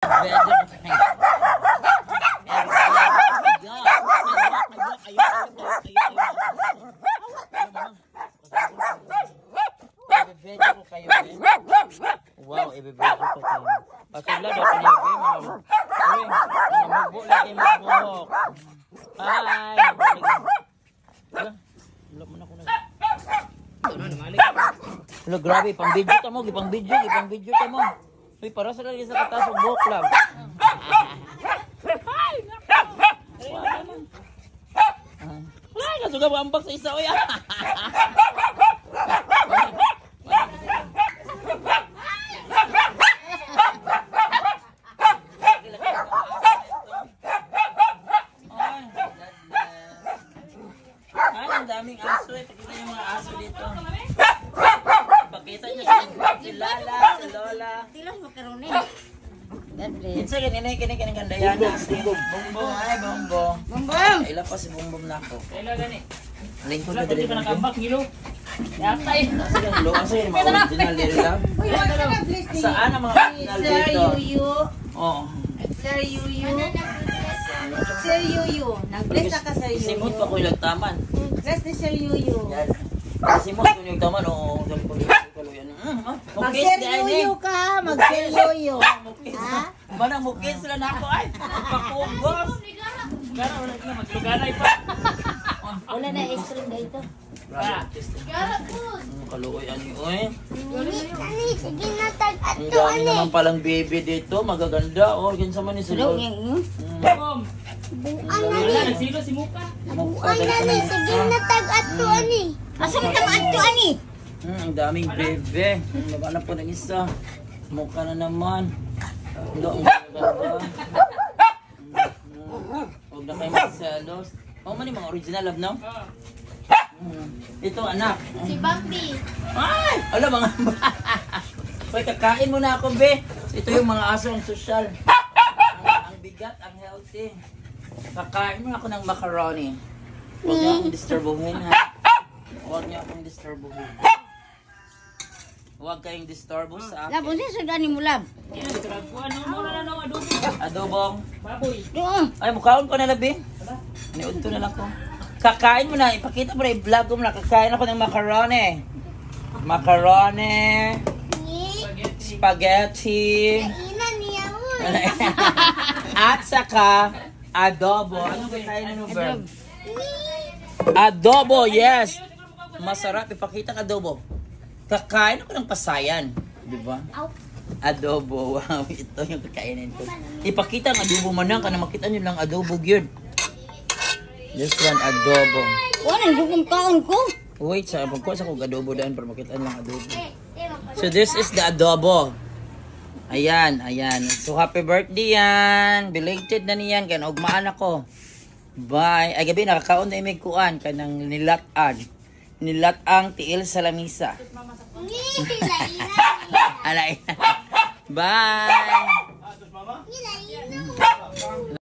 Wow, ibibigay ko kayo. Pasula daw pinibigay mga magbo lagi magbuhok. Hi! Wala mo na ko na. Wala, grabe, pang video ta mo, gipang video ta mo. Uy, para sa lagi sa katas ng buhok lang. Wala, nasuga mo ambak sa isa, uy. Daming aso eh. Pakita yung mga aso dito. Pakita nyo si Lala, si Lola. Tilos makaroni. Kinsa ganyan kini Dayana. Bongbong, ay Bongbong. Bongbong! Ila pa si Bongbong na ako. Ila gani. Lingkod na dali. Ka nakambak ngilo. Yatay. Lo kasi yung mga original nila. Saan ang mga original dito? Sir Yuyu. Oo. Sir Yuyu. Sir Yuyu. Nag-bless na ka Sir Yuyu. Simot pa ko yung taman. Bless ni Sir Yuyu. Simot ko yung taman. Oo. Mag-Sir Yuyu ka. Mag-Sir Yuyu. Ha? Manang mukid sila na ako ay. Pakugos. Gara wala na magluganay pa. Wala na extreme na ito. Kaluoy ani oy. Sige na tag Ang dami naman palang baby dito, magaganda. Oh, kinsa man ni sila. Bom. Wala na silo si Muka. Sige na tag ato ani. Asa mo tag ato ani? Ang daming bebe. Nabanap po ng isa. Mukha na naman. Ang ganda. Huwag na kayo magsalos. Oh, man yung mga original love, no? Ito, anak. Si Bambi. Ay! Alam, mga... Hoy, kakain mo na ako, be. Ito yung mga aso ang sosyal. Ang bigat, ang healthy. Kakain mo na ako ng macaroni. Huwag niyo akong disturbuhin, ha? Huwag niyo akong disturbuhin. Huwag kayong disturbo sa akin. Lab, unsa sudan ni mo lab? Ano mo na lang adobo. Adobong. Baboy. Doon. Ay, mukhaon ko na, labi. Niud ko na lang ko. Kakain mo na, ipakita mo na, i-vlog ko mo na. Kakain ako ng macaroni. Macaroni. Spaghetti. Kainan niya mo. At saka, adobo. Ano kakain na no, Verb? Adobo, yes. Masarap, ipakita ka adobo. Kakain ako ng pasayan. Di ba? Adobo. Wow, ito yung kakainin ko. Ipakita ang adobo manang ka na makita nyo lang adobo yun. This one, adobo. Wala, nagugong kaon ko. Wait, sa pagkuha sa kong adobo daan para makita lang adobo. So this is the adobo. Ayan, ayan. So happy birthday yan. Belated na niyan. Kaya naugmaan ako. Bye. Ay gabi, nakakaon na imig kuan. Kanang nilat-an. Nilat-ang tiil sa lamisa. Alay. Bye.